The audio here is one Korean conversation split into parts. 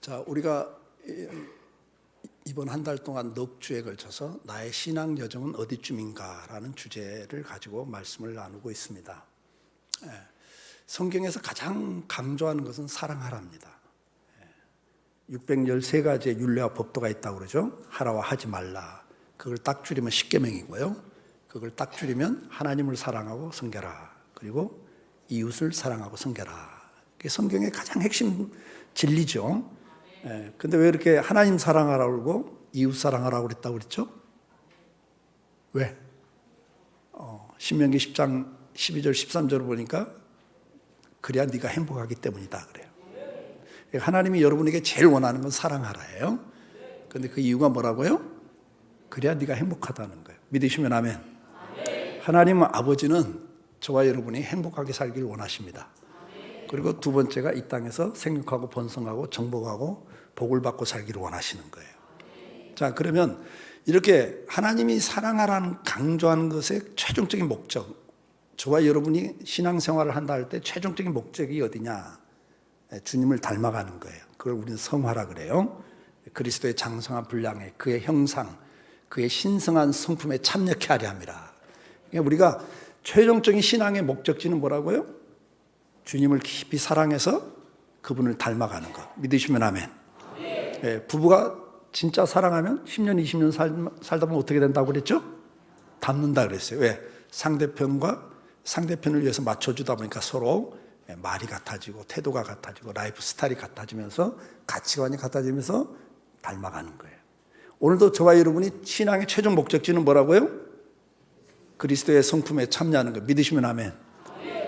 자, 우리가 이번 한 달 동안 넉 주에 걸쳐서 나의 신앙 여정은 어디쯤인가라는 주제를 가지고 말씀을 나누고 있습니다. 성경에서 가장 강조하는 것은 사랑하랍니다. 613가지의 율례와 법도가 있다고 그러죠. 하라와 하지 말라. 그걸 딱 줄이면 십계명이고요. 그걸 딱 줄이면 하나님을 사랑하고 섬겨라. 그리고 이웃을 사랑하고 섬겨라. 그게 성경의 가장 핵심 진리죠. 근데 왜 이렇게 하나님 사랑하라고 그러고 이웃 사랑하라고 그랬다고 그랬죠? 왜? 신명기 10장 12절 13절을 보니까 그래야 네가 행복하기 때문이다 그래요. 하나님이 여러분에게 제일 원하는 건 사랑하라예요. 근데 그 이유가 뭐라고요? 그래야 네가 행복하다는 거예요. 믿으시면 아멘. 하나님 아버지는 저와 여러분이 행복하게 살기를 원하십니다. 그리고 두 번째가 이 땅에서 생육하고 번성하고 정복하고 복을 받고 살기를 원하시는 거예요. 자, 그러면 이렇게 하나님이 사랑하라는 강조하는 것의 최종적인 목적, 저와 여러분이 신앙생활을 한다 할 때 최종적인 목적이 어디냐? 주님을 닮아가는 거예요. 그걸 우리는 성화라 그래요. 그리스도의 장성한 분량에 그의 형상, 그의 신성한 성품에 참여케 하려 함이라. 그러니까 우리가 최종적인 신앙의 목적지는 뭐라고요? 주님을 깊이 사랑해서 그분을 닮아가는 것. 믿으시면 아멘. 부부가 진짜 사랑하면 10년, 20년 살다 보면 어떻게 된다고 그랬죠? 닮는다 그랬어요. 왜? 상대편을 위해서 맞춰주다 보니까 서로 말이 같아지고 태도가 같아지고 라이프 스타일이 같아지면서 가치관이 같아지면서 닮아가는 거예요. 오늘도 저와 여러분이 신앙의 최종 목적지는 뭐라고요? 그리스도의 성품에 참여하는 거. 믿으시면 아멘.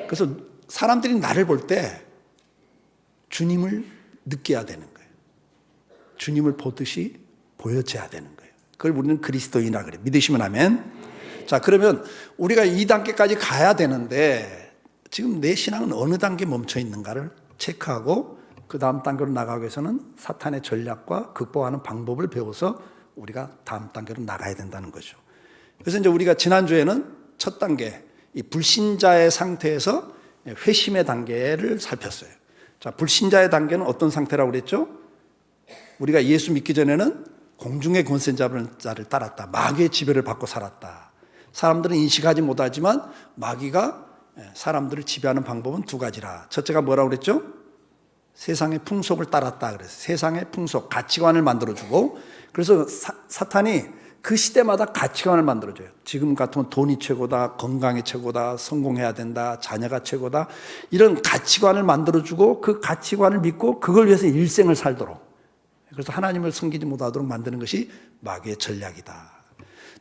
그래서 사람들이 나를 볼 때 주님을 느껴야 되는 거예요. 주님을 보듯이 보여져야 되는 거예요. 그걸 우리는 그리스도인이라 그래요. 믿으시면 아멘. 자, 그러면 우리가 이 단계까지 가야 되는데 지금 내 신앙은 어느 단계에 멈춰 있는가를 체크하고 그 다음 단계로 나가기 위해서는 사탄의 전략과 극복하는 방법을 배워서 우리가 다음 단계로 나가야 된다는 거죠. 그래서 이제 우리가 지난주에는 첫 단계, 이 불신자의 상태에서 회심의 단계를 살폈어요. 자, 불신자의 단계는 어떤 상태라고 그랬죠? 우리가 예수 믿기 전에는 공중의 권세 잡은 자를 따랐다. 마귀의 지배를 받고 살았다. 사람들은 인식하지 못하지만 마귀가 사람들을 지배하는 방법은 두 가지라. 첫째가 뭐라고 그랬죠? 세상의 풍속을 따랐다 그랬어요. 세상의 풍속, 가치관을 만들어주고, 그래서 사탄이 그 시대마다 가치관을 만들어줘요. 지금 같으면 돈이 최고다, 건강이 최고다, 성공해야 된다, 자녀가 최고다, 이런 가치관을 만들어주고 그 가치관을 믿고 그걸 위해서 일생을 살도록, 그래서 하나님을 섬기지 못하도록 만드는 것이 마귀의 전략이다.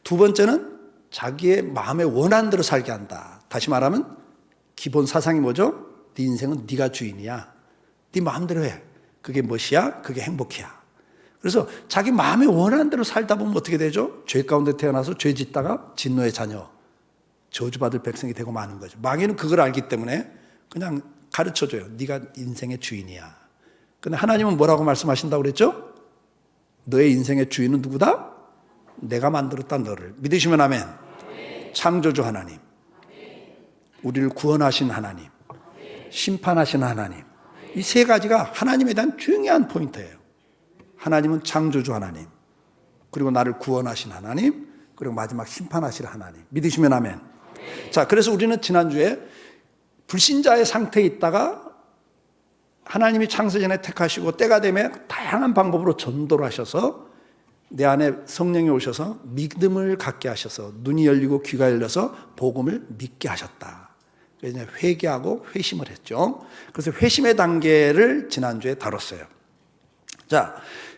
두 번째는 자기의 마음에 원하는 대로 살게 한다. 다시 말하면 기본 사상이 뭐죠? 네 인생은 네가 주인이야. 네 마음대로 해. 그게 무엇이야? 그게 행복이야. 그래서 자기 마음에 원하는 대로 살다 보면 어떻게 되죠? 죄 가운데 태어나서 죄 짓다가 진노의 자녀, 저주받을 백성이 되고 마는 거죠. 마귀는 그걸 알기 때문에 그냥 가르쳐줘요. 네가 인생의 주인이야. 근데 하나님은 뭐라고 말씀하신다고 그랬죠? 너의 인생의 주인은 누구다? 내가 만들었다 너를. 믿으시면 아멘. 창조주 하나님, 우리를 구원하신 하나님, 심판하신 하나님, 이 세 가지가 하나님에 대한 중요한 포인트예요. 하나님은 창조주 하나님, 그리고 나를 구원하신 하나님, 그리고 마지막 심판하실 하나님. 믿으시면 아멘. 자, 그래서 우리는 지난주에 불신자의 상태에 있다가 하나님이 창세전에 택하시고 때가 되면 다양한 방법으로 전도를 하셔서 내 안에 성령이 오셔서 믿음을 갖게 하셔서 눈이 열리고 귀가 열려서 복음을 믿게 하셨다. 그래서 회개하고 회심을 했죠. 그래서 회심의 단계를 지난주에 다뤘어요. 자,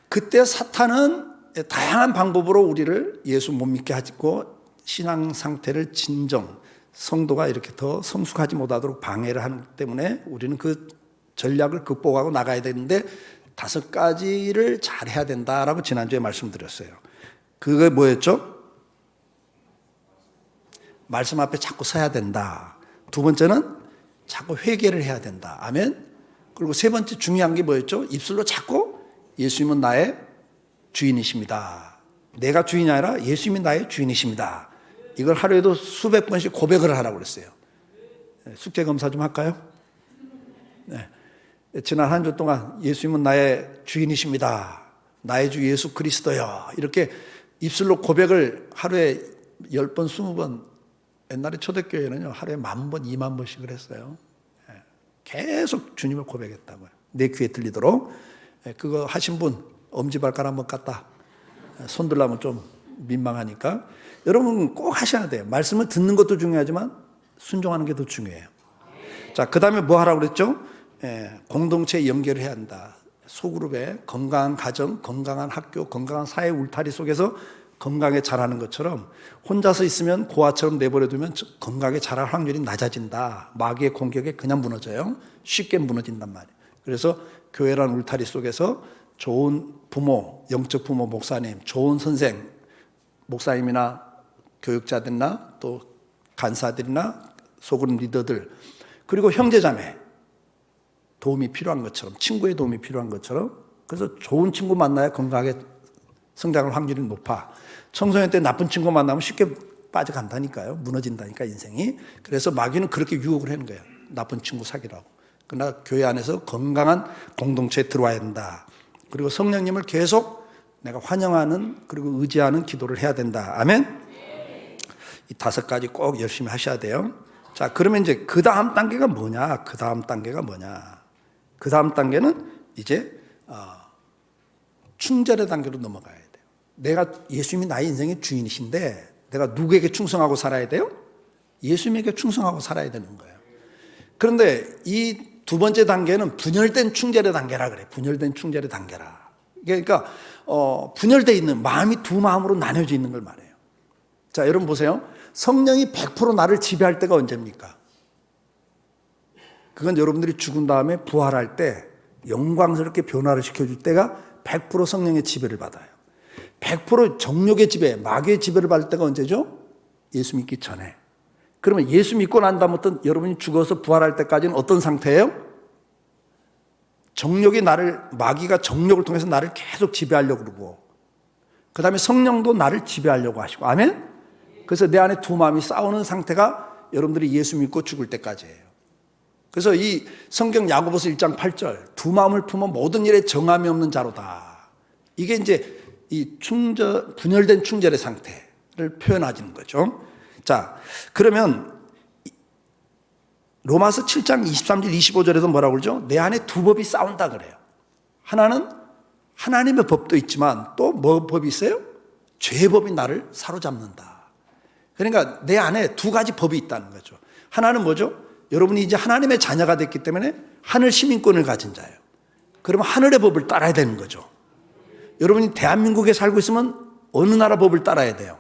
그때 사탄은 다양한 방법으로 우리를 예수 못 믿게 하고 신앙 상태를 진정, 성도가 이렇게 더 성숙하지 못하도록 방해를 하기 때문에 우리는 그 전략을 극복하고 나가야 되는데 5가지를 잘해야 된다라고 지난주에 말씀드렸어요. 그게 뭐였죠? 말씀 앞에 자꾸 서야 된다. 두 번째는 자꾸 회개를 해야 된다. 아멘. 그리고 세 번째 중요한 게 뭐였죠? 입술로 자꾸 예수님은 나의 주인이십니다. 내가 주인이 아니라 예수님이 나의 주인이십니다. 이걸 하루에도 수백 번씩 고백을 하라고 그랬어요. 숙제 검사 좀 할까요? 네. 지난 한 주 동안 예수님은 나의 주인이십니다. 나의 주 예수 그리스도요. 이렇게 입술로 고백을 하루에 10번, 20번, 옛날에 초대교회는요, 하루에 10,000번, 20,000번씩을 했어요. 계속 주님을 고백했다고요. 내 귀에 들리도록. 그거 하신 분, 엄지발가락 한번 깠다. 손 들라면 좀 민망하니까. 여러분 꼭 하셔야 돼요. 말씀을 듣는 것도 중요하지만 순종하는 게 더 중요해요. 자, 그 다음에 뭐 하라고 그랬죠? 공동체 연결을 해야 한다. 소그룹에 건강한 가정, 건강한 학교, 건강한 사회 울타리 속에서 건강하게 자라는 것처럼 혼자서 있으면 고아처럼 내버려두면 건강하게 자랄 확률이 낮아진다. 마귀의 공격에 그냥 무너져요. 쉽게 무너진단 말이에요. 그래서 교회란 울타리 속에서 좋은 부모, 영적 부모, 목사님, 좋은 선생, 목사님이나 교육자들이나 또 간사들이나 소그룹 리더들, 그리고 형제자매 도움이 필요한 것처럼, 친구의 도움이 필요한 것처럼, 그래서 좋은 친구 만나야 건강하게 성장할 확률이 높아. 청소년 때 나쁜 친구 만나면 쉽게 빠져간다니까요. 무너진다니까 인생이. 그래서 마귀는 그렇게 유혹을 하는 거예요. 나쁜 친구 사귀라고. 그러나 교회 안에서 건강한 공동체에 들어와야 된다. 그리고 성령님을 계속 내가 환영하는 그리고 의지하는 기도를 해야 된다. 아멘? 이 5가지 꼭 열심히 하셔야 돼요. 자, 그러면 이제 그 다음 단계가 뭐냐? 그 다음 단계가 뭐냐? 그 다음 단계는 이제 충절의 단계로 넘어가야 돼요. 내가 예수님이 나의 인생의 주인이신데 내가 누구에게 충성하고 살아야 돼요? 예수님에게 충성하고 살아야 되는 거예요. 그런데 이 2번째 단계는 분열된 충절의 단계라 그래. 분열된 충절의 단계라. 그러니까 분열되어 있는 마음이 두 마음으로 나뉘어져 있는 걸 말해요. 자, 여러분 보세요. 성령이 100% 나를 지배할 때가 언제입니까? 그건 여러분들이 죽은 다음에 부활할 때 영광스럽게 변화를 시켜줄 때가 100% 성령의 지배를 받아요. 100% 정욕의 지배, 마귀의 지배를 받을 때가 언제죠? 예수 믿기 전에. 그러면 예수 믿고 난 다음부터 여러분이 죽어서 부활할 때까지는 어떤 상태예요? 정욕이 마귀가 정욕을 통해서 나를 계속 지배하려고 그러고, 그 다음에 성령도 나를 지배하려고 하시고, 아멘? 그래서 내 안에 두 마음이 싸우는 상태가 여러분들이 예수 믿고 죽을 때까지예요. 그래서 이 성경 야고보서 1장 8절, 두 마음을 품어 모든 일에 정함이 없는 자로다. 이게 이제 이 분열된 충절의 상태를 표현하는 거죠. 자, 그러면 로마서 7장 23절 25절에도 뭐라고 그러죠? 내 안에 두 법이 싸운다 그래요. 하나는 하나님의 법도 있지만 또 뭐 법이 있어요? 죄의 법이 나를 사로잡는다. 그러니까 내 안에 2가지 법이 있다는 거죠. 하나는 뭐죠? 여러분이 이제 하나님의 자녀가 됐기 때문에 하늘 시민권을 가진 자예요. 그러면 하늘의 법을 따라야 되는 거죠. 여러분이 대한민국에 살고 있으면 어느 나라 법을 따라야 돼요?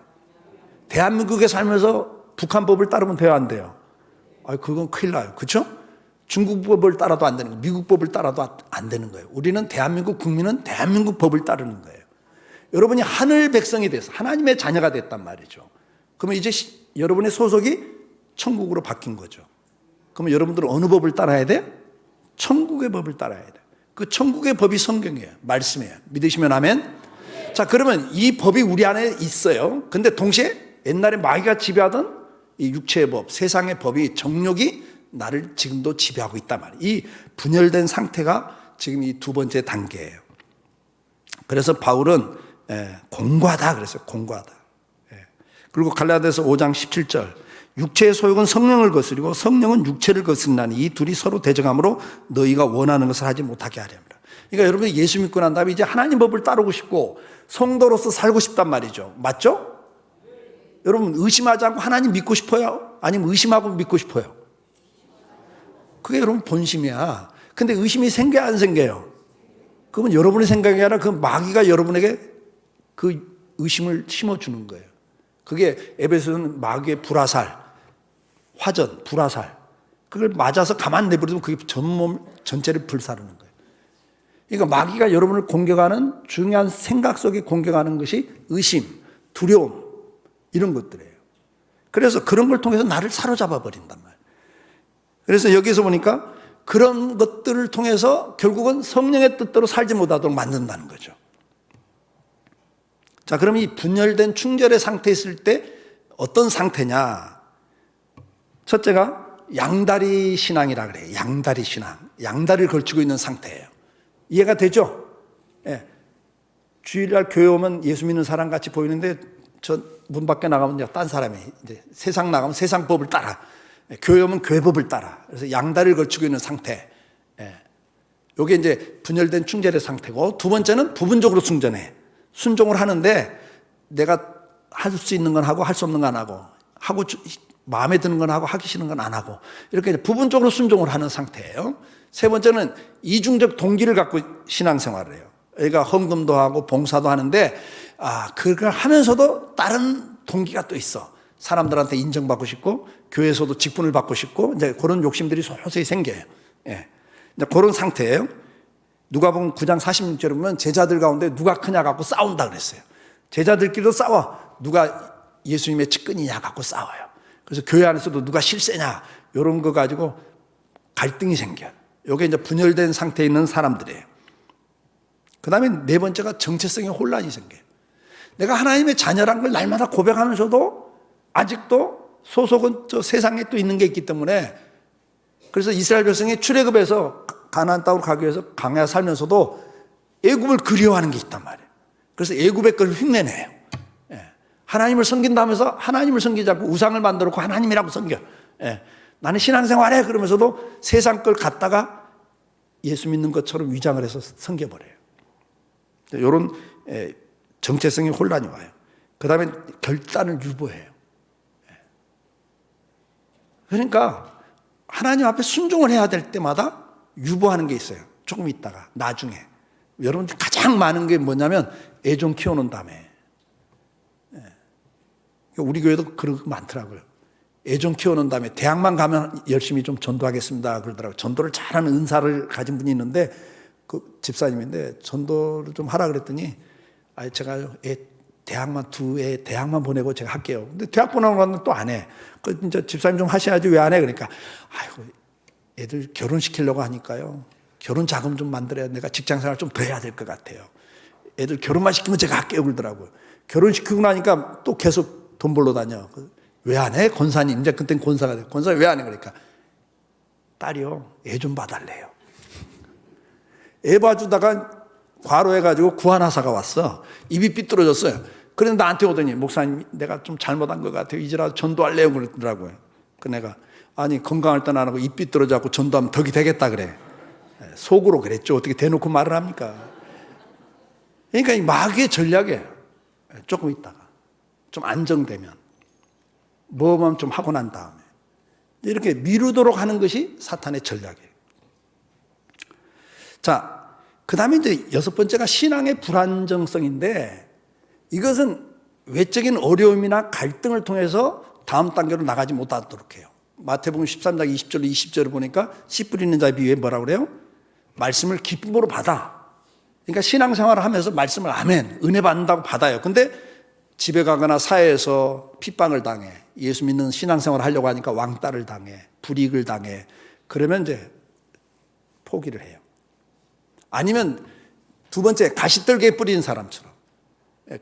대한민국에 살면서 북한 법을 따르면 돼요, 안 돼요? 그건 큰일 나요. 그렇죠? 중국 법을 따라도 안 되는 거예요. 미국 법을 따라도 안 되는 거예요. 우리는 대한민국 국민은 대한민국 법을 따르는 거예요. 여러분이 하늘 백성이 돼서 하나님의 자녀가 됐단 말이죠. 그러면 이제 여러분의 소속이 천국으로 바뀐 거죠. 그러면 여러분들은 어느 법을 따라야 돼요? 천국의 법을 따라야 돼요. 그 천국의 법이 성경이에요. 말씀이에요. 믿으시면 아멘? 자, 그러면 이 법이 우리 안에 있어요. 근데 동시에 옛날에 마귀가 지배하던 이 육체의 법, 세상의 법이, 정욕이 나를 지금도 지배하고 있단 말이에요. 이 분열된 상태가 지금 이 2번째 단계예요. 그래서 바울은 공고하다 그랬어요. 공고하다. 그리고 갈라디아서 5장 17절, 육체의 소욕은 성령을 거스리고 성령은 육체를 거스리나니 이 둘이 서로 대적함으로 너희가 원하는 것을 하지 못하게 하려 합니다. 그러니까 여러분이 예수 믿고 난 다음에 이제 하나님 법을 따르고 싶고 성도로서 살고 싶단 말이죠. 맞죠? 여러분 의심하지 않고 하나님 믿고 싶어요? 아니면 의심하고 믿고 싶어요? 그게 여러분 본심이야. 근데 의심이 생겨야 안 생겨요? 그건 여러분의 생각이 아니라 그 마귀가 여러분에게 그 의심을 심어주는 거예요. 그게 에베소는 마귀의 불화살, 화전, 불화살. 그걸 맞아서 가만 내버려두면 그게 전몸 전체를 불사르는 거예요. 그러니까 마귀가 여러분을 공격하는 중요한 생각 속에 공격하는 것이 의심, 두려움, 이런 것들이에요. 그래서 그런 걸 통해서 나를 사로잡아 버린단 말이에요. 그래서 여기서 보니까 그런 것들을 통해서 결국은 성령의 뜻대로 살지 못하도록 만든다는 거죠. 자, 그럼 이 분열된 충절의 상태에 있을 때 어떤 상태냐? 첫째가 양다리 신앙이라 그래요. 양다리 신앙. 양다리를 걸치고 있는 상태예요. 이해가 되죠? 예. 주일날 교회 오면 예수 믿는 사람 같이 보이는데 저 문 밖에 나가면 딴 사람이 이제 세상 나가면 세상 법을 따라, 교회 오면 교회 법을 따라. 그래서 양다리를 걸치고 있는 상태. 이게 이제 분열된 충절의 상태고, 두 번째는 부분적으로 순전해. 순종을 하는데 내가 할 수 있는 건 하고 할 수 없는 건 안 하고 마음에 드는 건 하고 하기 싫은 건 안 하고, 이렇게 부분적으로 순종을 하는 상태예요. 세 번째는 이중적 동기를 갖고 신앙생활을 해요. 그러니까 헌금도 하고 봉사도 하는데 그걸 하면서도 다른 동기가 또 있어. 사람들한테 인정받고 싶고 교회에서도 직분을 받고 싶고 이제 그런 욕심들이 소소히 생겨요. 예. 이제 그런 상태예요. 누가복음 9장 46절에 보면 제자들 가운데 누가 크냐 갖고 싸운다 그랬어요. 제자들끼리도 싸워. 누가 예수님의 측근이냐 갖고 싸워요. 그래서 교회 안에서도 누가 실세냐 이런 거 가지고 갈등이 생겨요. 이게 이제 분열된 상태에 있는 사람들이에요. 그 다음에 네 번째가 정체성의 혼란이 생겨요. 내가 하나님의 자녀란 걸 날마다 고백하면서도 아직도 소속은 저 세상에 또 있는 게 있기 때문에, 그래서 이스라엘 백성이 출애굽에서 가나안 땅으로 가기 위해서 광야 살면서도 애굽을 그리워하는 게 있단 말이에요. 그래서 애굽의 걸 흉내내요. 하나님을 섬긴다면서 하나님을 섬기지 않고 우상을 만들어 놓고 하나님이라고 섬겨. 나는 신앙생활해 그러면서도 세상 걸 갖다가 예수 믿는 것처럼 위장을 해서 섬겨버려요. 이런 정체성의 혼란이 와요. 그 다음에 결단을 유보해요. 그러니까 하나님 앞에 순종을 해야 될 때마다 유보하는 게 있어요. 조금 있다가 나중에. 여러분들 가장 많은 게 뭐냐면 애 좀 키워놓은 다음에. 우리 교회도 그런 거 많더라고요. 애 좀 키워놓은 다음에 대학만 가면 열심히 좀 전도하겠습니다 그러더라고요. 전도를 잘하는 은사를 가진 분이 있는데 그 집사님인데 전도를 좀 하라 그랬더니 제가 애 대학만 보내고 제가 할게요. 근데 대학 보내고 가면 또 안 해. 그 이제 집사님 좀 하셔야지 왜 안 해? 그러니까 아이고 애들 결혼시키려고 하니까요. 결혼 자금 좀 만들어야 내가 직장생활 좀 더 해야 될 것 같아요. 애들 결혼만 시키면 제가 할게요 그러더라고요. 결혼시키고 나니까 또 계속 돈 벌러 다녀. 왜 안 해? 권사님. 이제 그땐 권사가 돼. 권사 왜 안 해? 그러니까 딸이요. 애 좀 봐달래요. 애 봐주다가 과로해가지고 구한하사가 왔어. 입이 삐뚤어졌어요. 그래서 나한테 오더니 목사님 내가 좀 잘못한 것 같아요. 이제라도 전도할래요 그러더라고요. 그 내가 아니 건강할 땐 안 하고 입 삐뚤어져갖고 전도하면 덕이 되겠다 그래. 속으로 그랬죠. 어떻게 대놓고 말을 합니까? 그러니까 이 마귀의 전략이에요. 조금 있다가 좀 안정되면 뭐만 좀 하고 난 다음에 이렇게 미루도록 하는 것이 사탄의 전략이에요. 자, 그 다음에 이제 여섯 번째가 신앙의 불안정성인데, 이것은 외적인 어려움이나 갈등을 통해서 다음 단계로 나가지 못하도록 해요. 마태복음 13장 20절 20절을 보니까 씨 뿌리는 자의 비유에 뭐라고 그래요? 말씀을 기쁨으로 받아. 그러니까 신앙생활을 하면서 말씀을 아멘, 은혜 받는다고 받아요. 근데 집에 가거나 사회에서 핍박을 당해, 예수 믿는 신앙생활을 하려고 하니까 왕따를 당해, 불이익을 당해, 그러면 이제 포기를 해요. 아니면 두 번째, 가시떨기에 뿌리는 사람처럼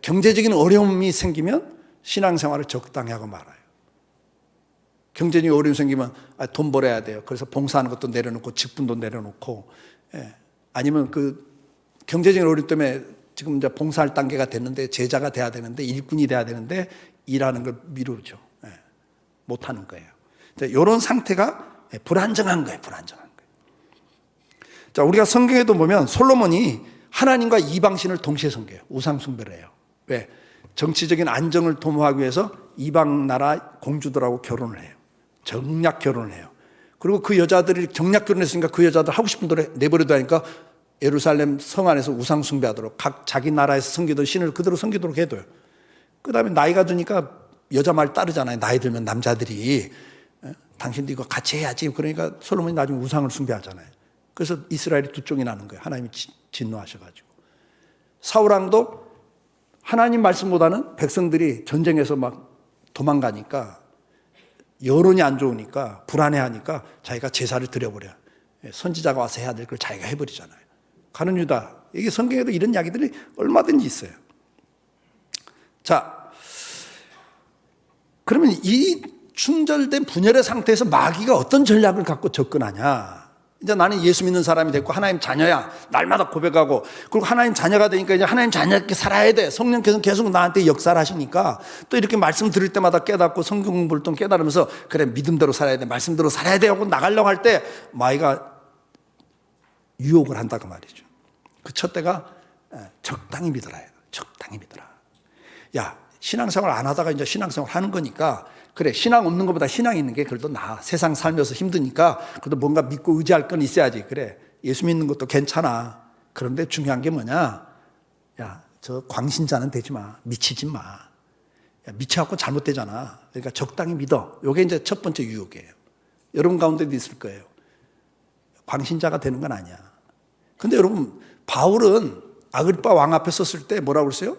경제적인 어려움이 생기면 신앙생활을 적당히 하고 말아요. 경제적인 어려움이 생기면 돈 벌어야 돼요. 그래서 봉사하는 것도 내려놓고 직분도 내려놓고, 아니면 그 경제적인 어려움 때문에 지금 이제 봉사할 단계가 됐는데 제자가 돼야 되는데 일꾼이 돼야 되는데 일하는 걸 미루죠. 못하는 거예요. 이런 상태가 불안정한 거예요. 불안정한 거예요. 자, 우리가 성경에도 보면 솔로몬이 하나님과 이방신을 동시에 섬겨요. 우상 숭배를 해요. 왜? 정치적인 안정을 도모하기 위해서 이방 나라 공주들하고 결혼을 해요. 정략 결혼을 해요. 그리고 그 여자들이 정략 결혼했으니까 그 여자들 하고 싶은 대로 내버려둬 하니까 예루살렘 성 안에서 우상 숭배하도록 각 자기 나라에서 섬기던 신을 그대로 섬기도록 해둬요. 그 다음에 나이가 드니까 여자 말 따르잖아요. 나이 들면 남자들이 당신도 이거 같이 해야지. 그러니까 솔로몬이 나중에 우상을 숭배하잖아요. 그래서 이스라엘이 두 쪽이 나는 거예요. 하나님이 진노하셔가지고. 사울왕도 하나님 말씀보다는 백성들이 전쟁에서 막 도망가니까 여론이 안 좋으니까 불안해하니까 자기가 제사를 드려버려요. 선지자가 와서 해야 될 걸 자기가 해버리잖아요. 가룟 유다. 이게 성경에도 이런 이야기들이 얼마든지 있어요. 자, 그러면 이 충절된 분열의 상태에서 마귀가 어떤 전략을 갖고 접근하냐? 이제 나는 예수 믿는 사람이 됐고 하나님 자녀야. 날마다 고백하고, 그리고 하나님 자녀가 되니까 이제 하나님 자녀답게 살아야 돼. 성령께서 계속 나한테 역사를 하시니까 또 이렇게 말씀 들을 때마다 깨닫고 성경 공부를 또 깨달으면서 그래, 믿음대로 살아야 돼, 말씀대로 살아야 돼 하고 나가려고 할 때 마귀가 유혹을 한다고 말이죠. 그 첫 때가 적당히 믿어라. 적당히 믿어라. 야, 신앙생활 안 하다가 이제 신앙생활 하는 거니까 그래, 신앙 없는 것보다 신앙 있는 게 그래도 나아. 세상 살면서 힘드니까 그래도 뭔가 믿고 의지할 건 있어야지. 그래, 예수 믿는 것도 괜찮아. 그런데 중요한 게 뭐냐? 야, 저 광신자는 되지 마. 미치지 마. 야, 미쳐갖고 잘못되잖아. 그러니까 적당히 믿어. 이게 이제 첫 번째 유혹이에요. 여러분 가운데도 있을 거예요. 광신자가 되는 건 아니야. 근데 여러분, 바울은 아그리파 왕 앞에 섰을 때 뭐라고 그랬어요?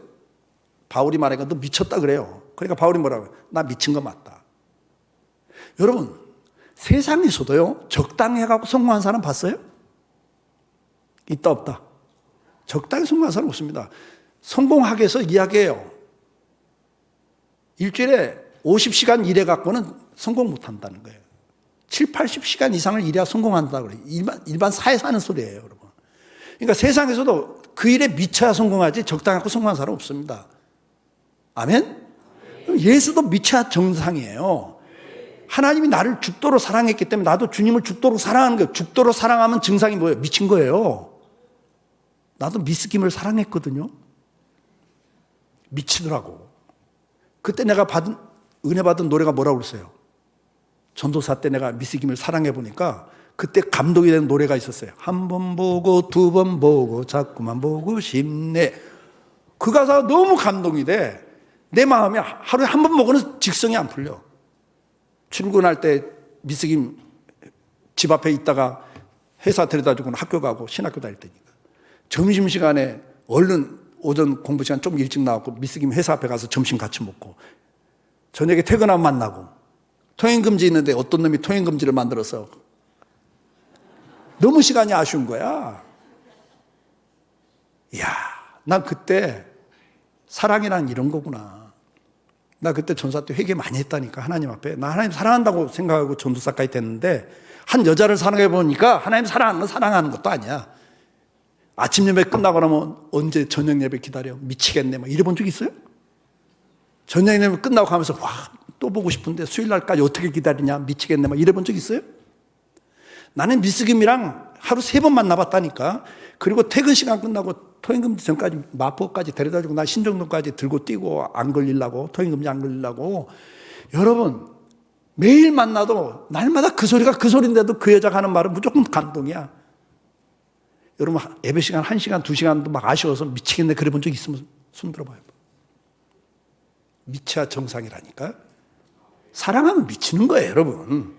바울이 말하니까 너 미쳤다 그래요. 그러니까 바울이 뭐라고 해요? 나 미친 거 맞다. 여러분, 세상에서도요, 적당히 해갖고 성공한 사람 봤어요? 있다 없다? 적당히 성공한 사람 없습니다. 성공하기 위해서 이야기해요. 일주일에 50시간 일해갖고는 성공 못한다는 거예요. 7, 80시간 이상을 일해야 성공한다고 그래요. 일반 사회에서 하는 소리예요, 여러분. 그러니까 세상에서도 그 일에 미쳐야 성공하지 적당히 하고 성공한 사람 없습니다. 아멘? 예수도 미쳐야 정상이에요. 하나님이 나를 죽도록 사랑했기 때문에 나도 주님을 죽도록 사랑하는 거예요. 죽도록 사랑하면 증상이 뭐예요? 미친 거예요. 나도 미스김을 사랑했거든요. 미치더라고. 그때 내가 은혜 받은 노래가 뭐라고 그랬어요? 전도사 때 내가 미스김을 사랑해 보니까 그때 감동이 되는 노래가 있었어요. 한 번 보고 두 번 보고 자꾸만 보고 싶네. 그 가사가 너무 감동이 돼. 내 마음이 하루에 한 번 먹으면 직성이 안 풀려. 출근할 때 미스김 집 앞에 있다가 회사 데려다 주고 학교 가고 신학교 다닐 때니까. 점심시간에 얼른 오전 공부 시간 좀 일찍 나왔고 미스김 회사 앞에 가서 점심 같이 먹고 저녁에 퇴근하면 만나고 통행금지 있는데 어떤 놈이 통행금지를 만들어서 너무 시간이 아쉬운 거야. 이야, 난 그때 사랑이란 이런 거구나. 나 그때 전사 때 회개 많이 했다니까. 하나님 앞에 나 하나님 사랑한다고 생각하고 전도사까지 됐는데 한 여자를 사랑해 보니까 하나님 사랑하는 건 사랑하는 것도 아니야. 아침 예배 끝나고 나면 언제 저녁 예배 기다려 미치겠네 막 이래 본 적 있어요? 저녁 예배 끝나고 가면서 와, 또 보고 싶은데 수요일 날까지 어떻게 기다리냐 미치겠네 막 이래 본 적 있어요? 나는 미스김이랑 하루 3번 만나봤다니까. 그리고 퇴근 시간 끝나고 통행금지 전까지 마포까지 데려다주고 나 신정동까지 들고 뛰고 안 걸리려고, 통행금지 안 걸리려고. 여러분, 매일 만나도 날마다 그 소리가 그 소리인데도 그 여자가 하는 말은 무조건 감동이야. 여러분, 예배 시간 1시간 2시간도 막 아쉬워서 미치겠네 그래 본 적 있으면 손 들어봐요. 미쳐야 정상이라니까. 사랑하면 미치는 거예요, 여러분.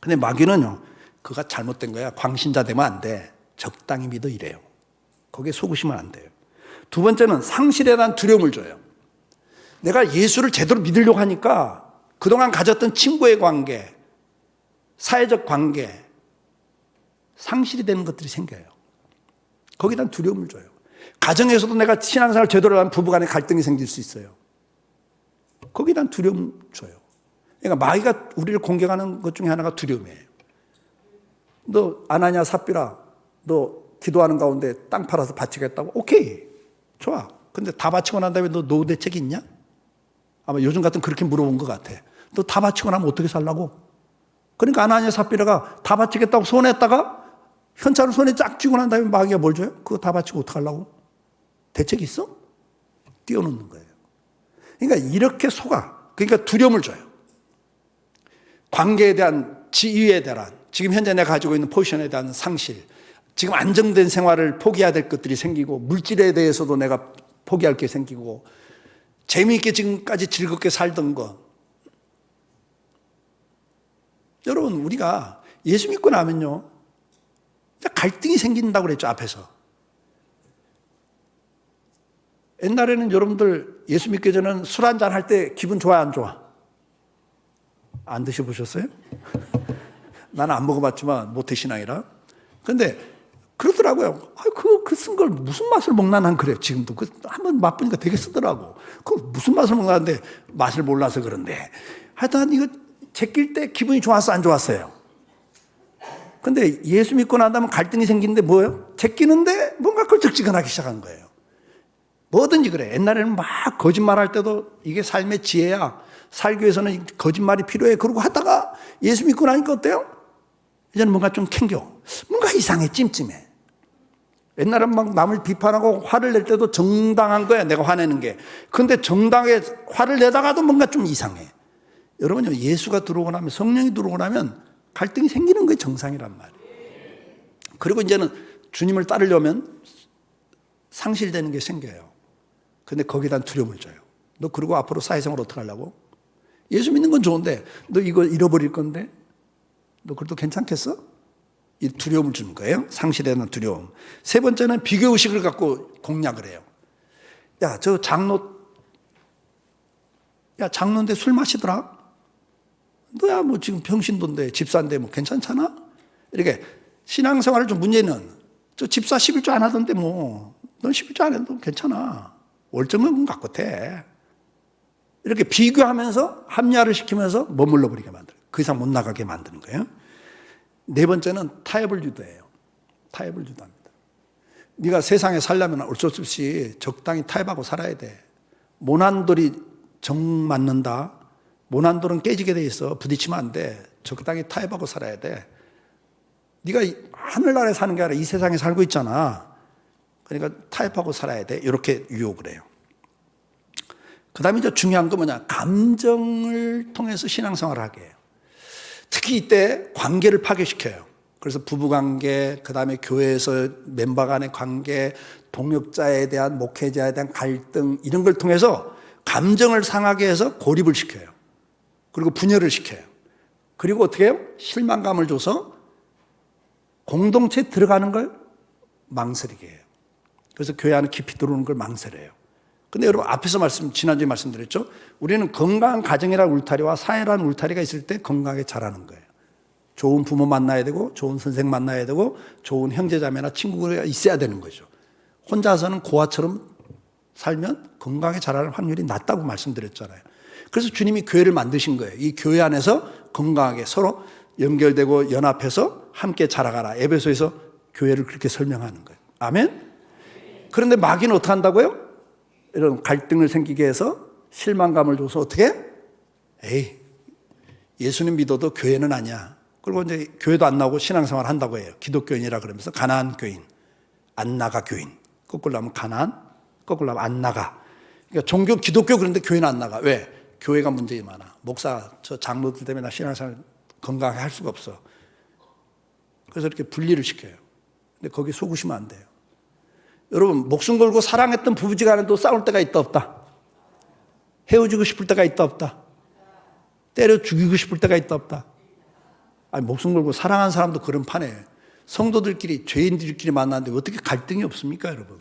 근데 마귀는요, 그가 잘못된 거야. 광신자 되면 안 돼. 적당히 믿어 이래요. 거기에 속으시면 안 돼요. 두 번째는 상실에 대한 두려움을 줘요. 내가 예수를 제대로 믿으려고 하니까 그동안 가졌던 친구의 관계, 사회적 관계, 상실이 되는 것들이 생겨요. 거기에 대한 두려움을 줘요. 가정에서도 내가 신앙생활 제대로 하면 부부간에 갈등이 생길 수 있어요. 거기에 대한 두려움을 줘요. 그러니까 마귀가 우리를 공격하는 것 중에 하나가 두려움이에요. 너 아나니아 삽비라 너 기도하는 가운데 땅 팔아서 바치겠다고? 오케이, 좋아. 근데 다 바치고 난 다음에 너 노후 대책이 있냐? 아마 요즘 같은 그렇게 물어본 것 같아. 너 다 바치고 나면 어떻게 살라고? 그러니까 아나니아 삽비라가 다 바치겠다고 손했다가 현찰을 손에 쫙 쥐고 난 다음에 마귀가 뭘 줘요? 그거 다 바치고 어떡하려고? 대책이 있어? 띄워놓는 거예요. 그러니까 이렇게 속아. 그러니까 두려움을 줘요. 관계에 대한 지위에 대한, 지금 현재 내가 가지고 있는 포지션에 대한 상실, 지금 안정된 생활을 포기해야 될 것들이 생기고, 물질에 대해서도 내가 포기할 게 생기고, 재미있게 지금까지 즐겁게 살던 거. 여러분, 우리가 예수 믿고 나면요, 갈등이 생긴다고 그랬죠, 앞에서. 옛날에는 여러분들 예수 믿기 전에는 술 한잔 할 때 기분 좋아, 안 좋아? 안 드셔보셨어요? 나는 안 먹어봤지만 모태신앙이라. 근데 그러더라고요. 그 쓴 걸 무슨 맛을 먹나 난 그래요. 지금도 한번 맛보니까 되게 쓰더라고. 그 무슨 맛을 먹나는데 맛을 몰라서 그런데 하여튼 이거 제낄 때 기분이 좋았어, 안 좋았어요? 근데 예수 믿고 난 다음에 갈등이 생기는데 뭐예요? 제끼는데 뭔가 걸쩍지근하기 시작한 거예요. 뭐든지 그래. 옛날에는 막 거짓말할 때도 이게 삶의 지혜야. 살기 위해서는 거짓말이 필요해. 그러고 하다가 예수 믿고 나니까 어때요? 이제는 뭔가 좀 캥겨. 뭔가 이상해, 찜찜해. 옛날엔 막 남을 비판하고 화를 낼 때도 정당한 거야, 내가 화내는 게. 근데 정당하게 화를 내다가도 뭔가 좀 이상해. 여러분요, 예수가 들어오고 나면, 성령이 들어오고 나면 갈등이 생기는 게 정상이란 말이에요. 그리고 이제는 주님을 따르려면 상실되는 게 생겨요. 근데 거기다 두려움을 줘요. 너 그리고 앞으로 사회생활 어떻게 하려고? 예수 믿는 건 좋은데 너 이거 잃어버릴 건데 너 그래도 괜찮겠어? 이 두려움을 주는 거예요. 상실에 대한 두려움. 세 번째는 비교의식을 갖고 공략을 해요. 야, 저 장로인데 술 마시더라? 너야 뭐 지금 병신도인데 집사인데 뭐 괜찮잖아? 이렇게 신앙생활을 좀 문제는 저 집사 11조 안 하던데 뭐 넌 11조 안 해도 괜찮아. 월점은 갖고 돼. 이렇게 비교하면서 합리화를 시키면서 머물러 버리게 만들어요. 그 이상 못 나가게 만드는 거예요. 네 번째는 타협을 유도해요. 타협을 유도합니다. 네가 세상에 살려면 어쩔 수 없이 적당히 타협하고 살아야 돼. 모난돌이 정 맞는다. 모난돌은 깨지게 돼 있어. 부딪히면 안 돼. 적당히 타협하고 살아야 돼. 네가 하늘나라에 사는 게 아니라 이 세상에 살고 있잖아. 그러니까 타협하고 살아야 돼. 이렇게 유혹을 해요. 그 다음에 이제 중요한 건 뭐냐. 감정을 통해서 신앙생활을 하게 해요. 특히 이때 관계를 파괴시켜요. 그래서 부부관계, 그 다음에 교회에서 멤버 간의 관계, 동역자에 대한, 목회자에 대한 갈등 이런 걸 통해서 감정을 상하게 해서 고립을 시켜요. 그리고 분열을 시켜요. 그리고 어떻게 해요? 실망감을 줘서 공동체에 들어가는 걸 망설이게 해요. 그래서 교회 안에 깊이 들어오는 걸 망설여요. 근데 여러분 앞에서 지난주에 말씀드렸죠? 우리는 건강한 가정이라는 울타리와 사회라는 울타리가 있을 때 건강하게 자라는 거예요. 좋은 부모 만나야 되고 좋은 선생 만나야 되고 좋은 형제자매나 친구가 있어야 되는 거죠. 혼자서는 고아처럼 살면 건강하게 자라는 확률이 낮다고 말씀드렸잖아요. 그래서 주님이 교회를 만드신 거예요. 이 교회 안에서 건강하게 서로 연결되고 연합해서 함께 자라가라. 에베소에서 교회를 그렇게 설명하는 거예요. 아멘? 그런데 마귀는 어떻게 한다고요? 이런 갈등을 생기게 해서 실망감을 줘서 어떻게? 에이, 예수님 믿어도 교회는 아니야. 그리고 이제 교회도 안 나오고 신앙생활 한다고 해요. 기독교인이라 그러면서 가나안 교인, 안 나가 교인. 거꾸로 하면 가나안, 거꾸로 하면 안 나가. 그러니까 종교 기독교 그런데 교회는 안 나가. 왜? 교회가 문제가 많아. 목사, 저 장로들 때문에 나 신앙생활 건강하게 할 수가 없어. 그래서 이렇게 분리를 시켜요. 근데 거기 속으시면 안 돼요. 여러분, 목숨 걸고 사랑했던 부부지간에도 싸울 때가 있다 없다. 헤어지고 싶을 때가 있다 없다. 때려 죽이고 싶을 때가 있다 없다. 아니, 목숨 걸고 사랑한 사람도 그런 판에 성도들끼리 죄인들끼리 만나는데 어떻게 갈등이 없습니까, 여러분?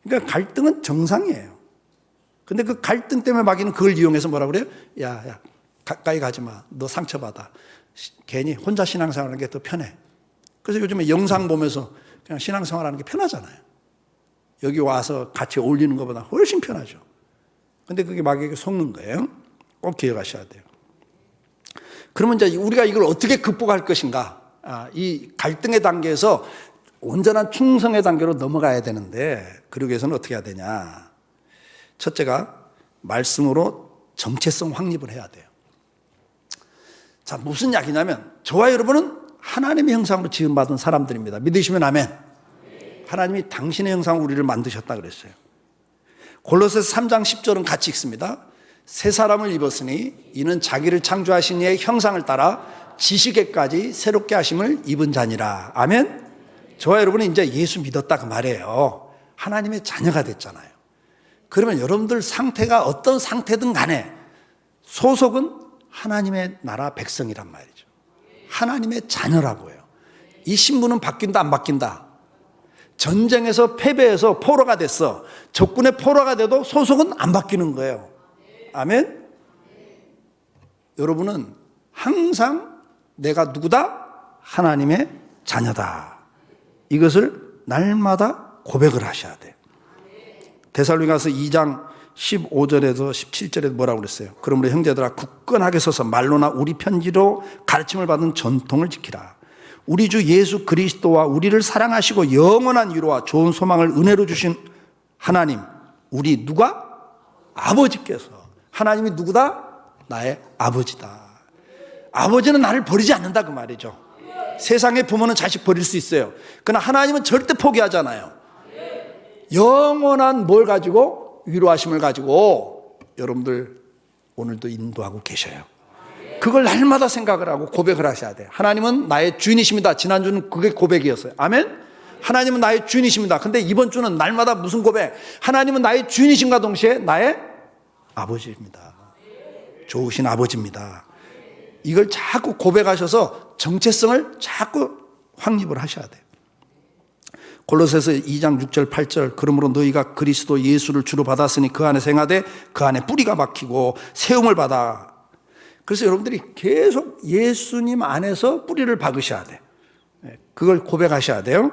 그러니까 갈등은 정상이에요. 근데 그 갈등 때문에 마귀는 그걸 이용해서 뭐라 그래요? 야, 가까이 가지 마. 너 상처받아. 괜히 혼자 신앙생활하는 게 더 편해. 그래서 요즘에 영상 보면서 그냥 신앙생활하는 게 편하잖아요. 여기 와서 같이 어울리는 것보다 훨씬 편하죠. 근데 그게 마귀에게 속는 거예요. 꼭 기억하셔야 돼요. 그러면 이제 우리가 이걸 어떻게 극복할 것인가? 이 갈등의 단계에서 온전한 충성의 단계로 넘어가야 되는데, 그러기 위해서는 어떻게 해야 되냐? 첫째가 말씀으로 정체성 확립을 해야 돼요. 자, 무슨 이야기냐면 저와 여러분은 하나님의 형상으로 지음받은 사람들입니다. 믿으시면 아멘. 하나님이 당신의 형상으로 우리를 만드셨다 그랬어요. 골로새서 3장 10절은 같이 읽습니다. 새 사람을 입었으니 이는 자기를 창조하신 이의 형상을 따라 지식에까지 새롭게 하심을 입은 자니라. 아멘. 저와 여러분은 이제 예수 믿었다 그 말이에요. 하나님의 자녀가 됐잖아요. 그러면 여러분들 상태가 어떤 상태든 간에 소속은 하나님의 나라 백성이란 말이죠. 하나님의 자녀라고 해요. 이 신분은 바뀐다 안 바뀐다. 전쟁에서 패배해서 포로가 됐어. 적군의 포로가 돼도 소속은 안 바뀌는 거예요. 아멘? 여러분은 항상 내가 누구다? 하나님의 자녀다. 이것을 날마다 고백을 하셔야 돼요. 데살로니가서 2장 15절에서 17절에 뭐라고 그랬어요? 그러므로 형제들아 굳건하게 서서 말로나 우리 편지로 가르침을 받은 전통을 지키라. 우리 주 예수 그리스도와 우리를 사랑하시고 영원한 위로와 좋은 소망을 은혜로 주신 하나님, 우리 누가? 아버지께서. 하나님이 누구다? 나의 아버지다. 아버지는 나를 버리지 않는다 그 말이죠. 세상의 부모는 자식 버릴 수 있어요. 그러나 하나님은 절대 포기하잖아요. 영원한 뭘 가지고? 위로하심을 가지고 여러분들 오늘도 인도하고 계셔요. 그걸 날마다 생각을 하고 고백을 하셔야 돼요. 하나님은 나의 주인이십니다. 지난주는 그게 고백이었어요. 아멘? 하나님은 나의 주인이십니다. 근데 이번 주는 날마다 무슨 고백? 하나님은 나의 주인이심과 동시에 나의 아버지입니다. 좋으신 아버지입니다. 이걸 자꾸 고백하셔서 정체성을 자꾸 확립을 하셔야 돼요. 골로새서 2장 6절 8절 그러므로 너희가 그리스도 예수를 주로 받았으니 그 안에 생하되 그 안에 뿌리가 박히고 세움을 받아. 그래서 여러분들이 계속 예수님 안에서 뿌리를 박으셔야 돼요. 그걸 고백하셔야 돼요.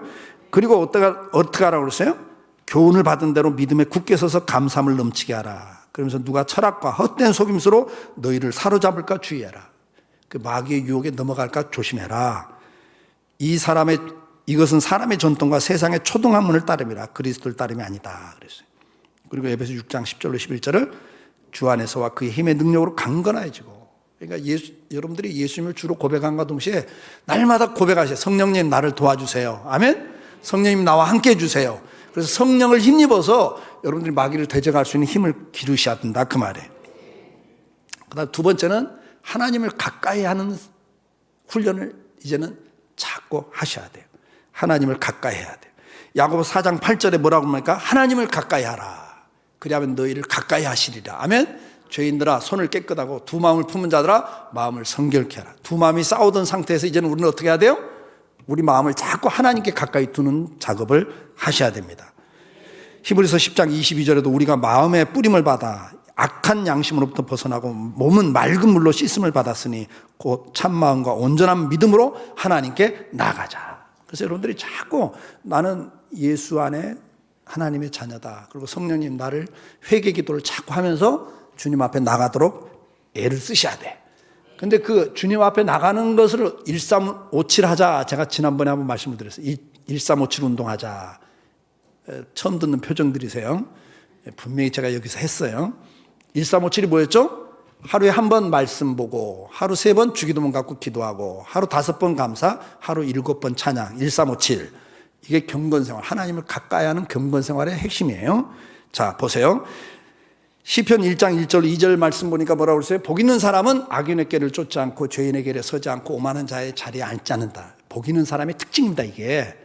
그리고 어떻게 하라고 그랬어요? 교훈을 받은 대로 믿음에 굳게 서서 감사함을 넘치게 하라. 그러면서 누가 철학과 헛된 속임수로 너희를 사로잡을까 주의해라. 그 마귀의 유혹에 넘어갈까 조심해라. 이것은 사람의 전통과 세상의 초등학문을 따름이라 그리스도를 따름이 아니다 그랬어요. 그리고 에베소 6장 10절로 11절을 주 안에서와 그의 힘의 능력으로 강건해지고. 그러니까 여러분들이 예수님을 주로 고백함과 동시에 날마다 고백하세요. 성령님 나를 도와주세요. 아멘. 성령님 나와 함께 해주세요. 그래서 성령을 힘입어서 여러분들이 마귀를 대적할 수 있는 힘을 기르셔야 된다 그 말이에요. 그다음 두 번째는 하나님을 가까이 하는 훈련을 이제는 자꾸 하셔야 돼요. 하나님을 가까이 해야 돼요. 야고보 4장 8절에 뭐라고 합니까? 하나님을 가까이 하라. 그리하면 너희를 가까이 하시리라. 아멘. 죄인들아 손을 깨끗하고 두 마음을 품은 자들아 마음을 성결케 하라. 두 마음이 싸우던 상태에서 이제는 우리는 어떻게 해야 돼요? 우리 마음을 자꾸 하나님께 가까이 두는 작업을 하셔야 됩니다. 히브리서 10장 22절에도 우리가 마음의 뿌림을 받아 악한 양심으로부터 벗어나고 몸은 맑은 물로 씻음을 받았으니 곧 참마음과 온전한 믿음으로 하나님께 나아가자. 그래서 여러분들이 자꾸 나는 예수 안에 하나님의 자녀다. 그리고 성령님 나를 회개 기도를 자꾸 하면서 주님 앞에 나가도록 애를 쓰셔야 돼. 근데 그 주님 앞에 나가는 것을 1357 하자. 제가 지난번에 한번 말씀을 드렸어요. 1357 운동하자. 처음 듣는 표정들이세요. 분명히 제가 여기서 했어요. 1357이 뭐였죠? 하루에 한 번 말씀 보고 하루 3번 주기도문 갖고 기도하고 하루 5번 감사, 하루 7번 찬양. 1357. 이게 경건생활, 하나님을 가까이 하는 경건생활의 핵심이에요. 자 보세요. 시편 1장 1절 2절 말씀 보니까 뭐라고 그랬어요? 복 있는 사람은 악인의 길을 쫓지 않고 죄인의 길에 서지 않고 오만한 자의 자리에 앉지 않는다. 복 있는 사람의 특징입니다. 이게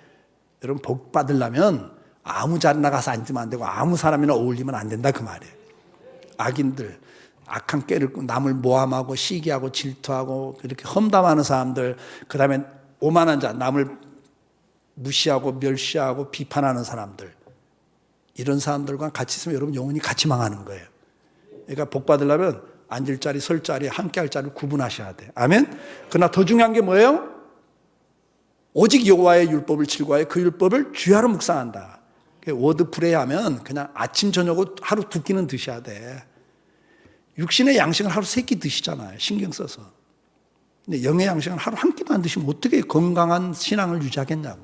여러분 복 받으려면 아무 자리 나가서 앉으면 안 되고 아무 사람이나 어울리면 안 된다 그 말이에요. 악인들, 악한 꾀를 남을 모함하고 시기하고 질투하고 이렇게 험담하는 사람들, 그 다음에 오만한 자, 남을 무시하고 멸시하고 비판하는 사람들, 이런 사람들과 같이 있으면 여러분 영혼이 같이 망하는 거예요. 그러니까 복 받으려면 앉을 자리, 설 자리, 함께 할 자리를 구분하셔야 돼요. 아멘? 그러나 더 중요한 게 뭐예요? 오직 여호와의 율법을 즐거워해 그 율법을 주야로 묵상한다. 워드 프레이 하면 그냥 아침 저녁으로 하루 2끼는 드셔야 돼. 육신의 양식은 하루 3끼 드시잖아요. 신경 써서. 근데 영의 양식은 하루 1끼도 안 드시면 어떻게 건강한 신앙을 유지하겠냐고.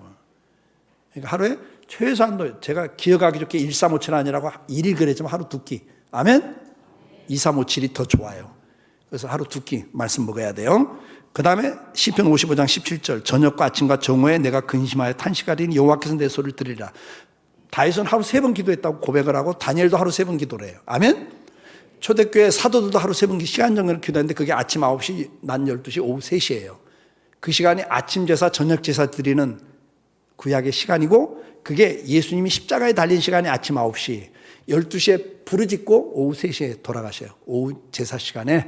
그러니까 하루에 최소한도 제가 기억하기 좋게 1357 아니라고 1일 그랬지만 하루 2끼. 아멘? 2357이 더 좋아요. 그래서 하루 2끼 말씀 먹어야 돼요. 그 다음에 시편 55장 17절 저녁과 아침과 정오에 내가 근심하여 탄식하리니 여호와께서 내 소리를 들으리라. 다윗은 하루 3번 기도했다고 고백을 하고 다니엘도 하루 3번 기도를 해요. 아멘? 초대교회 사도들도 하루 3번 시간 정도를 기도했는데 그게 아침 9시, 낮 12시, 오후 3시예요. 그 시간이 아침 제사, 저녁 제사 드리는 구약의 시간이고 그게 예수님이 십자가에 달린 시간이 아침 9시, 12시에 부르짖고 오후 3시에 돌아가셔요. 오후 제사 시간에.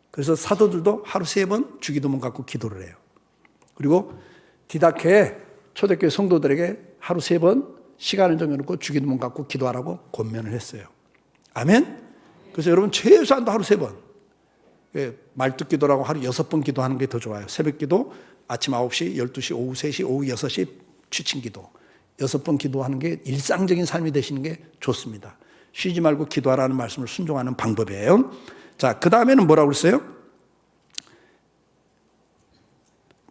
그래서 사도들도 하루 3번 주기도문 갖고 기도를 해요. 그리고 디다케에 초대교회 성도들에게 하루 3번 시간을 정해놓고 주기도문 갖고 기도하라고 권면을 했어요. 아멘? 그래서 여러분 최소한도 하루 3번. 말뚝 기도라고 하루 6번 기도하는 게 더 좋아요. 새벽 기도, 아침 9시, 12시, 오후 3시, 오후 6시 취침 기도. 6번 기도하는 게 일상적인 삶이 되시는 게 좋습니다. 쉬지 말고 기도하라는 말씀을 순종하는 방법이에요. 자, 그 다음에는 뭐라고 그랬어요?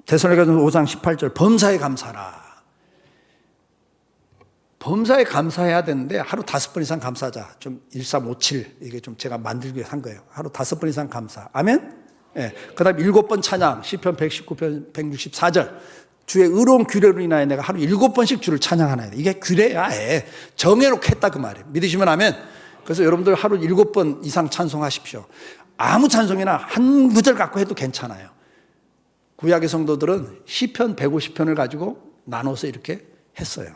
데살로니가전서 5장 18절 범사에 감사하라. 범사에 감사해야 되는데 하루 5번 이상 감사하자. 좀 1357 이게 좀 제가 만들기 위해서 한 거예요. 하루 5번 이상 감사. 아멘. 예. 그다음 7번 찬양. 시편 119편 164절. 주의 의로운 규례로 인하여 내가 하루 7번씩 주를 찬양하나이다. 이게 규례야. 정해놓고 했다 그 말이에요. 믿으시면 아멘. 그래서 여러분들 하루 7번 이상 찬송하십시오. 아무 찬송이나 한 구절 갖고 해도 괜찮아요. 구약의 성도들은 시편 150편을 가지고 나눠서 이렇게 했어요.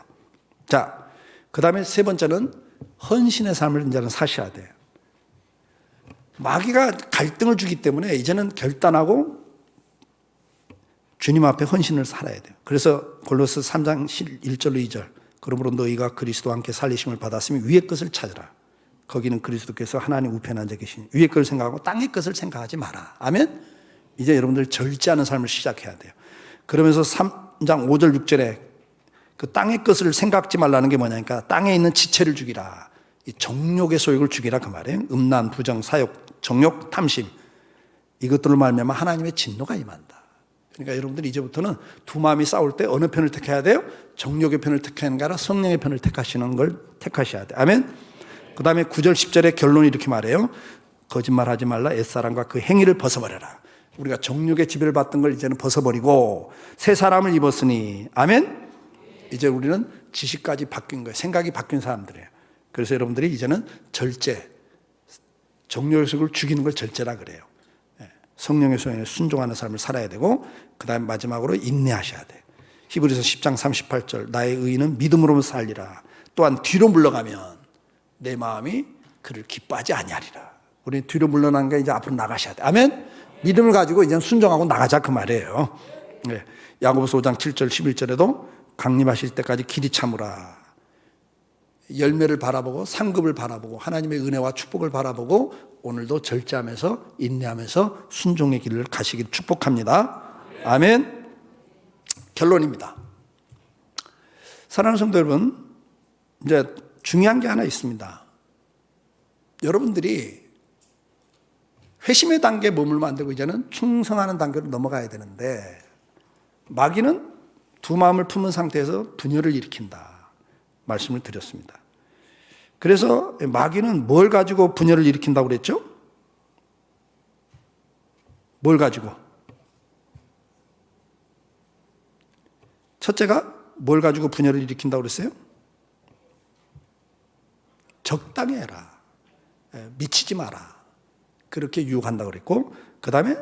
자, 그 다음에 세 번째는 헌신의 삶을 이제는 사셔야 돼요. 마귀가 갈등을 주기 때문에 이제는 결단하고 주님 앞에 헌신을 살아야 돼요. 그래서 골로새 3장 1절로 2절 그러므로 너희가 그리스도와 함께 살리심을 받았으면 위의 것을 찾으라. 거기는 그리스도께서 하나님 우편에 앉아 계시니 위의 것을 생각하고 땅의 것을 생각하지 마라. 아멘. 이제 여러분들 절제하는 삶을 시작해야 돼요. 그러면서 3장 5절 6절에 그 땅의 것을 생각지 말라는 게 뭐냐니까 땅에 있는 지체를 죽이라. 이 정욕의 소욕을 죽이라 그 말이에요. 음란, 부정, 사욕, 정욕, 탐심 이것들을 말미암아 하나님의 진노가 임한다. 그러니까 여러분들 이제부터는 두 마음이 싸울 때 어느 편을 택해야 돼요? 정욕의 편을 택하는 게 아니라 성령의 편을 택하시는 걸 택하셔야 돼요. 아멘. 그 다음에 9절 10절의 결론이 이렇게 말해요. 거짓말하지 말라. 옛사람과 그 행위를 벗어버려라. 우리가 정욕의 지배를 받던 걸 이제는 벗어버리고 새 사람을 입었으니 아멘. 이제 우리는 지식까지 바뀐 거예요. 생각이 바뀐 사람들이에요. 그래서 여러분들이 이제는 절제, 정욕의 소욕을 죽이는 걸 절제라 그래요. 성령의 소원에 순종하는 삶을 살아야 되고 그 다음 마지막으로 인내하셔야 돼요. 히브리서 10장 38절 나의 의인은 믿음으로 살리라. 또한 뒤로 물러가면 내 마음이 그를 기뻐하지 아니하리라. 우리 뒤로 물러난 게 이제 앞으로 나가셔야 돼. 아멘. 믿음을 가지고 이제 순종하고 나가자 그 말이에요. 네. 야고보서 5장 7절 11절에도 강림하실 때까지 길이 참으라. 열매를 바라보고 상급을 바라보고 하나님의 은혜와 축복을 바라보고 오늘도 절제하면서 인내하면서 순종의 길을 가시길 축복합니다. 아멘. 결론입니다. 사랑하는 성도 여러분, 이제 중요한 게 하나 있습니다. 여러분들이 회심의 단계에 머물면 안 되고 이제는 충성하는 단계로 넘어가야 되는데 마귀는 두 마음을 품은 상태에서 분열을 일으킨다 말씀을 드렸습니다. 그래서 마귀는 뭘 가지고 분열을 일으킨다고 그랬죠? 뭘 가지고? 첫째가 뭘 가지고 분열을 일으킨다고 그랬어요? 적당히 해라. 미치지 마라. 그렇게 유혹한다고 그랬고 그 다음에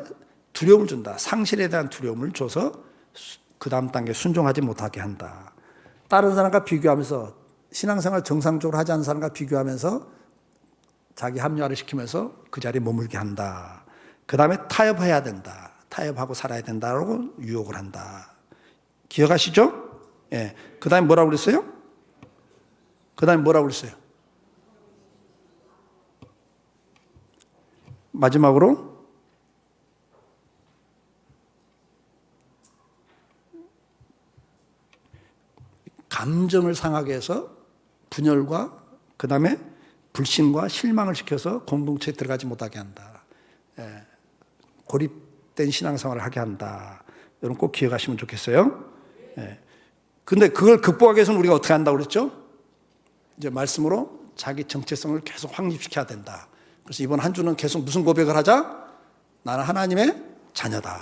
두려움을 준다. 상실에 대한 두려움을 줘서 그 다음 단계 순종하지 못하게 한다. 다른 사람과 비교하면서 신앙생활 정상적으로 하지 않은 사람과 비교하면서 자기 합리화를 시키면서 그 자리에 머물게 한다. 그 다음에 타협해야 된다. 타협하고 살아야 된다라고 유혹을 한다. 기억하시죠? 예. 그 다음에 뭐라고 그랬어요? 그 다음에 뭐라고 그랬어요? 마지막으로 감정을 상하게 해서 분열과 그 다음에 불신과 실망을 시켜서 공동체에 들어가지 못하게 한다. 고립된 신앙생활을 하게 한다. 여러분 꼭 기억하시면 좋겠어요. 근데 그걸 극복하기 위해서는 우리가 어떻게 한다고 그랬죠? 이제 말씀으로 자기 정체성을 계속 확립시켜야 된다. 그래서 이번 한 주는 계속 무슨 고백을 하자? 나는 하나님의 자녀다.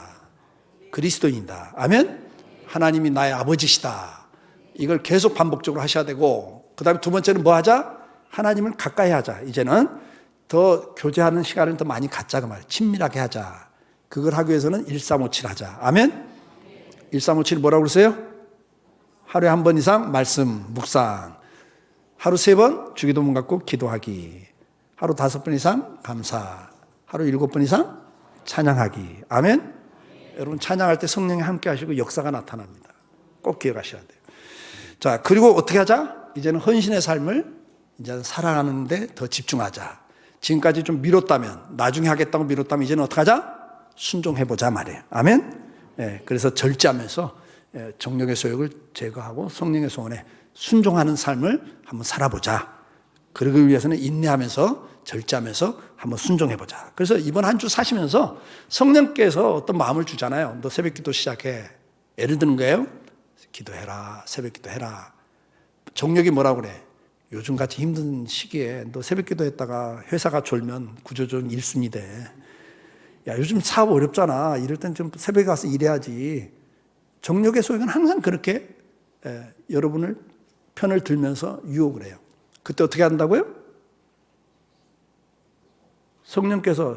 그리스도인이다. 아멘? 하나님이 나의 아버지시다. 이걸 계속 반복적으로 하셔야 되고 그 다음에 두 번째는 뭐 하자? 하나님을 가까이 하자. 이제는 더 교제하는 시간을 더 많이 갖자 그 말이에요. 친밀하게 하자. 그걸 하기 위해서는 1357 하자. 아멘? 1357 뭐라고 그러세요? 하루에 한 번 이상 말씀, 묵상. 하루 3번 주기도문 갖고 기도하기. 하루 5번 이상 감사. 하루 7번 이상 찬양하기. 아멘? 여러분 찬양할 때 성령이 함께 하시고 역사가 나타납니다. 꼭 기억하셔야 돼요. 자, 그리고 어떻게 하자? 이제는 헌신의 삶을 이제는 살아가는데 더 집중하자. 지금까지 좀 미뤘다면, 나중에 하겠다고 미뤘다면 이제는 어떻게 하자? 순종해보자 말이에요. 아멘? 그래서 절제하면서 정욕의 소욕을 제거하고 성령의 소원에 순종하는 삶을 한번 살아보자. 그러기 위해서는 인내하면서 절제하면서 한번 순종해보자. 그래서 이번 한 주 사시면서 성령께서 어떤 마음을 주잖아요. 너 새벽기도 시작해. 예를 드는 거예요. 기도해라. 새벽 기도해라. 정력이 뭐라고 그래? 요즘같이 힘든 시기에 너 새벽 기도했다가 회사가 졸면 구조조정 1순위 돼. 야, 요즘 사업 어렵잖아. 이럴 땐 좀 새벽에 가서 일해야지. 정력의 소액은 항상 그렇게 여러분을 편을 들면서 유혹을 해요. 그때 어떻게 한다고요? 성령께서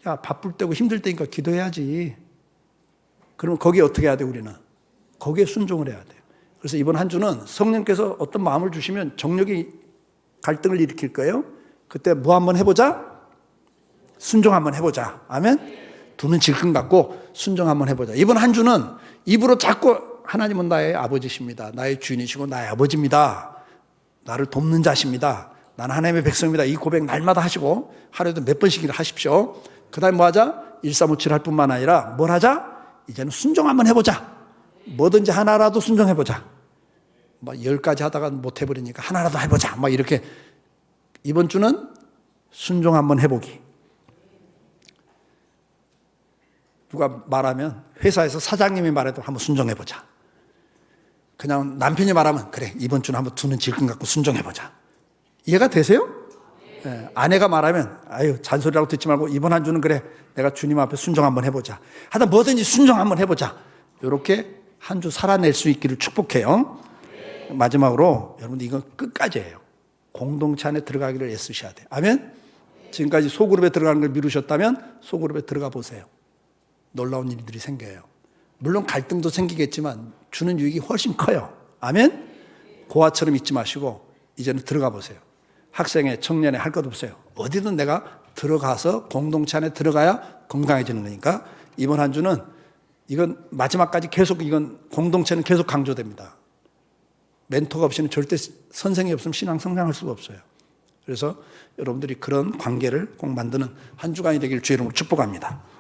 야, 바쁠 때고 힘들 때니까 기도해야지. 그러면 거기에 어떻게 해야 돼, 우리는? 거기에 순종을 해야 돼요. 그래서 이번 한 주는 성령께서 어떤 마음을 주시면 정력이 갈등을 일으킬 거예요. 그때 뭐 한번 해보자? 순종 한번 해보자. 아멘? 두는 질끈 갖고 순종 한번 해보자. 이번 한 주는 입으로 자꾸 하나님은 나의 아버지십니다. 나의 주인이시고 나의 아버지입니다. 나를 돕는 자십니다. 나는 하나님의 백성입니다. 이 고백 날마다 하시고 하루에도 몇 번씩이나 하십시오. 그 다음에 뭐 하자? 1357 할 뿐만 아니라 뭘 하자? 이제는 순종 한번 해보자. 뭐든지 하나라도 순종해보자. 뭐 10가지 하다가 못 해버리니까 하나라도 해보자. 막 이렇게 이번 주는 순종 한번 해보기. 누가 말하면 회사에서 사장님이 말해도 한번 순종해보자. 그냥 남편이 말하면 그래 이번 주는 한번 두는 질끈 갖고 순종해보자. 이해가 되세요? 네. 아내가 말하면 아유 잔소리라고 듣지 말고 이번 한 주는 그래 내가 주님 앞에 순종 한번 해보자. 하여튼 뭐든지 순종 한번 해보자. 이렇게 한 주 살아낼 수 있기를 축복해요. 마지막으로 여러분들 이건 끝까지 해요. 공동체 안에 들어가기를 애쓰셔야 돼요. 아멘? 지금까지 소그룹에 들어가는 걸 미루셨다면 소그룹에 들어가 보세요. 놀라운 일들이 생겨요. 물론 갈등도 생기겠지만 주는 유익이 훨씬 커요. 아멘? 고아처럼 잊지 마시고 이제는 들어가 보세요. 학생회, 청년회 할 것 없어요. 어디든 내가 들어가서 공동체 안에 들어가야 건강해지는 거니까 이번 한 주는 이건 마지막까지 계속 이건 공동체는 계속 강조됩니다. 멘토가 없이는 절대 선생이 없으면 신앙 성장할 수가 없어요. 그래서 여러분들이 그런 관계를 꼭 만드는 한 주간이 되길 주의 이름으로 축복합니다.